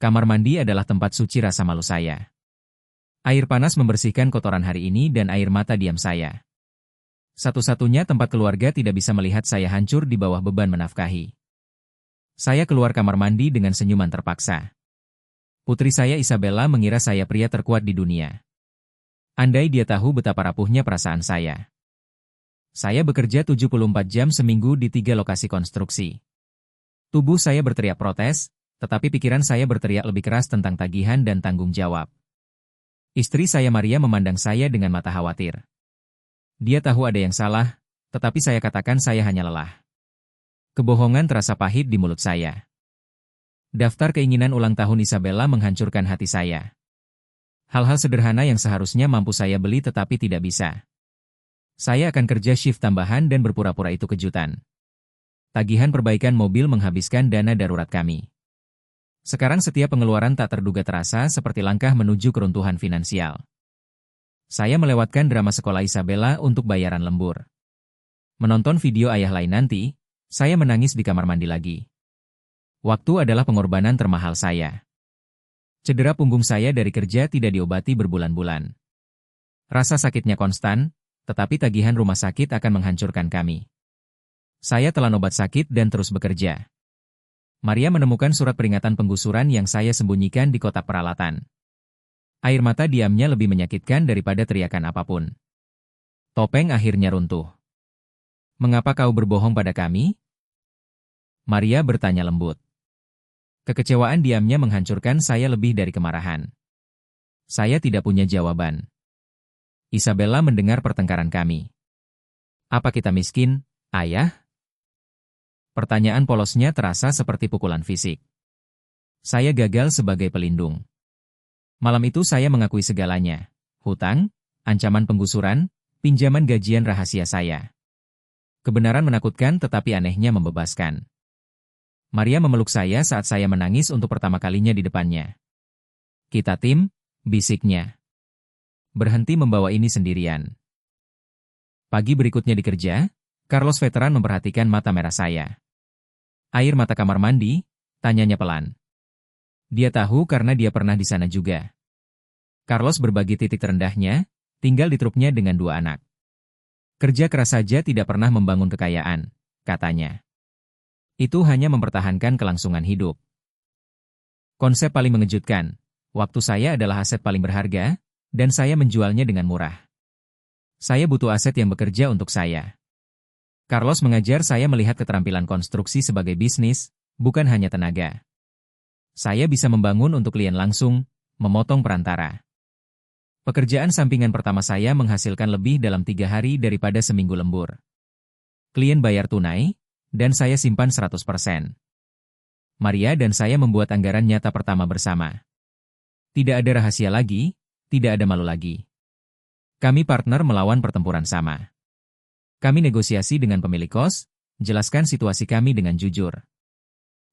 Kamar mandi adalah tempat suci rasa malu saya. Air panas membersihkan kotoran hari ini dan air mata diam saya. Satu-satunya tempat keluarga tidak bisa melihat saya hancur di bawah beban menafkahi. Saya keluar kamar mandi dengan senyuman terpaksa. Putri saya Isabella mengira saya pria terkuat di dunia. Andai dia tahu betapa rapuhnya perasaan saya. Saya bekerja 74 jam seminggu di 3 lokasi konstruksi. Tubuh saya berteriak protes, tetapi pikiran saya berteriak lebih keras tentang tagihan dan tanggung jawab. Istri saya Maria memandang saya dengan mata khawatir. Dia tahu ada yang salah, tetapi saya katakan saya hanya lelah. Kebohongan terasa pahit di mulut saya. Daftar keinginan ulang tahun Isabella menghancurkan hati saya. Hal-hal sederhana yang seharusnya mampu saya beli tetapi tidak bisa. Saya akan kerja shift tambahan dan berpura-pura itu kejutan. Tagihan perbaikan mobil menghabiskan dana darurat kami. Sekarang setiap pengeluaran tak terduga terasa seperti langkah menuju keruntuhan finansial. Saya melewatkan drama sekolah Isabella untuk bayaran lembur. Menonton video ayah lain nanti, saya menangis di kamar mandi lagi. Waktu adalah pengorbanan termahal saya. Cedera punggung saya dari kerja tidak diobati berbulan-bulan. Rasa sakitnya konstan, tetapi tagihan rumah sakit akan menghancurkan kami. Saya telan obat sakit dan terus bekerja. Maria menemukan surat peringatan penggusuran yang saya sembunyikan di kotak peralatan. Air mata diamnya lebih menyakitkan daripada teriakan apapun. Topeng akhirnya runtuh. Mengapa kau berbohong pada kami? Maria bertanya lembut. Kekecewaan diamnya menghancurkan saya lebih dari kemarahan. Saya tidak punya jawaban. Isabella mendengar pertengkaran kami. Apa kita miskin, ayah? Pertanyaan polosnya terasa seperti pukulan fisik. Saya gagal sebagai pelindung. Malam itu saya mengakui segalanya. Hutang, ancaman penggusuran, pinjaman gajian rahasia saya. Kebenaran menakutkan tetapi anehnya membebaskan. Maria memeluk saya saat saya menangis untuk pertama kalinya di depannya. Kita tim, bisiknya. Berhenti membawa ini sendirian. Pagi berikutnya di kerja, Carlos veteran memperhatikan mata merah saya. Air mata kamar mandi? Tanyanya pelan. Dia tahu karena dia pernah di sana juga. Carlos berbagi titik terendahnya, tinggal di truknya dengan 2 anak. Kerja keras saja tidak pernah membangun kekayaan, katanya. Itu hanya mempertahankan kelangsungan hidup. Konsep paling mengejutkan, waktu saya adalah aset paling berharga, dan saya menjualnya dengan murah. Saya butuh aset yang bekerja untuk saya. Carlos mengajar saya melihat keterampilan konstruksi sebagai bisnis, bukan hanya tenaga. Saya bisa membangun untuk klien langsung, memotong perantara. Pekerjaan sampingan pertama saya menghasilkan lebih dalam 3 hari daripada seminggu lembur. Klien bayar tunai, dan saya simpan 100%. Maria dan saya membuat anggaran nyata pertama bersama. Tidak ada rahasia lagi, tidak ada malu lagi. Kami partner melawan pertempuran sama. Kami negosiasi dengan pemilik kos, jelaskan situasi kami dengan jujur.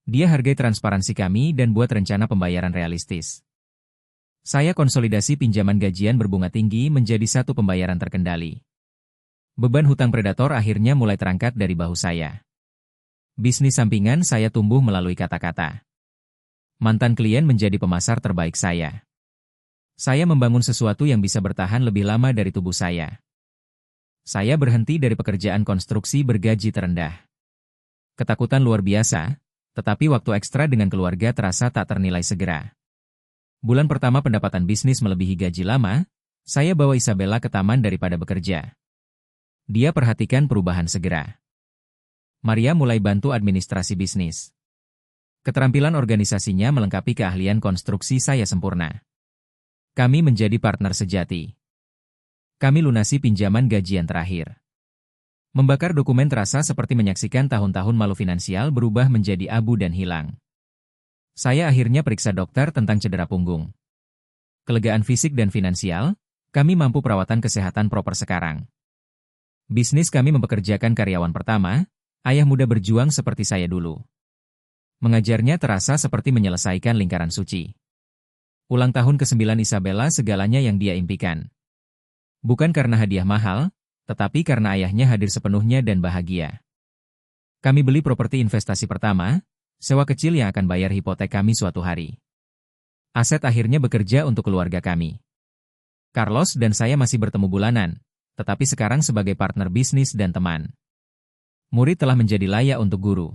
Dia hargai transparansi kami dan buat rencana pembayaran realistis. Saya konsolidasi pinjaman gajian berbunga tinggi menjadi satu pembayaran terkendali. Beban hutang predator akhirnya mulai terangkat dari bahu saya. Bisnis sampingan saya tumbuh melalui kata-kata. Mantan klien menjadi pemasar terbaik saya. Saya membangun sesuatu yang bisa bertahan lebih lama dari tubuh saya. Saya berhenti dari pekerjaan konstruksi bergaji terendah. Ketakutan luar biasa, tetapi waktu ekstra dengan keluarga terasa tak ternilai segera. Bulan pertama pendapatan bisnis melebihi gaji lama, saya bawa Isabella ke taman daripada bekerja. Dia perhatikan perubahan segera. Maria mulai bantu administrasi bisnis. Keterampilan organisasinya melengkapi keahlian konstruksi saya sempurna. Kami menjadi partner sejati. Kami lunasi pinjaman gajian terakhir. Membakar dokumen terasa seperti menyaksikan tahun-tahun malu finansial berubah menjadi abu dan hilang. Saya akhirnya periksa dokter tentang cedera punggung. Kelegaan fisik dan finansial, kami mampu perawatan kesehatan proper sekarang. Bisnis kami mempekerjakan karyawan pertama, ayah muda berjuang seperti saya dulu. Mengajarnya terasa seperti menyelesaikan lingkaran suci. Ulang tahun ke-9 Isabella segalanya yang dia impikan. Bukan karena hadiah mahal, tetapi karena ayahnya hadir sepenuhnya dan bahagia. Kami beli properti investasi pertama, sewa kecil yang akan bayar hipotek kami suatu hari. Aset akhirnya bekerja untuk keluarga kami. Carlos dan saya masih bertemu bulanan, tetapi sekarang sebagai partner bisnis dan teman. Murid telah menjadi layak untuk guru.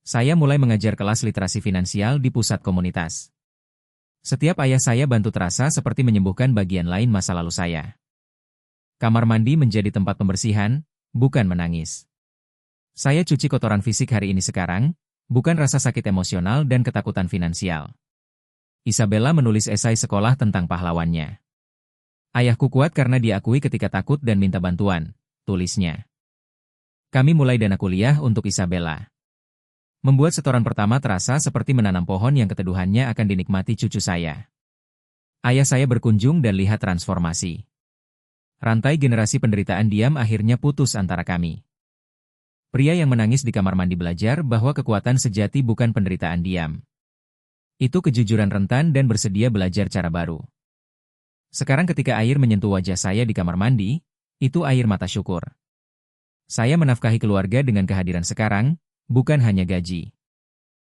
Saya mulai mengajar kelas literasi finansial di pusat komunitas. Setiap ayah saya bantu terasa seperti menyembuhkan bagian lain masa lalu saya. Kamar mandi menjadi tempat pembersihan, bukan menangis. Saya cuci kotoran fisik hari ini sekarang, bukan rasa sakit emosional dan ketakutan finansial. Isabella menulis esai sekolah tentang pahlawannya. Ayahku kuat karena diakui ketika takut dan minta bantuan, tulisnya. Kami mulai dana kuliah untuk Isabella. Membuat setoran pertama terasa seperti menanam pohon yang keteduhannya akan dinikmati cucu saya. Ayah saya berkunjung dan lihat transformasi. Rantai generasi penderitaan diam akhirnya putus antara kami. Pria yang menangis di kamar mandi belajar bahwa kekuatan sejati bukan penderitaan diam. Itu kejujuran rentan dan bersedia belajar cara baru. Sekarang ketika air menyentuh wajah saya di kamar mandi, itu air mata syukur. Saya menafkahi keluarga dengan kehadiran sekarang, bukan hanya gaji.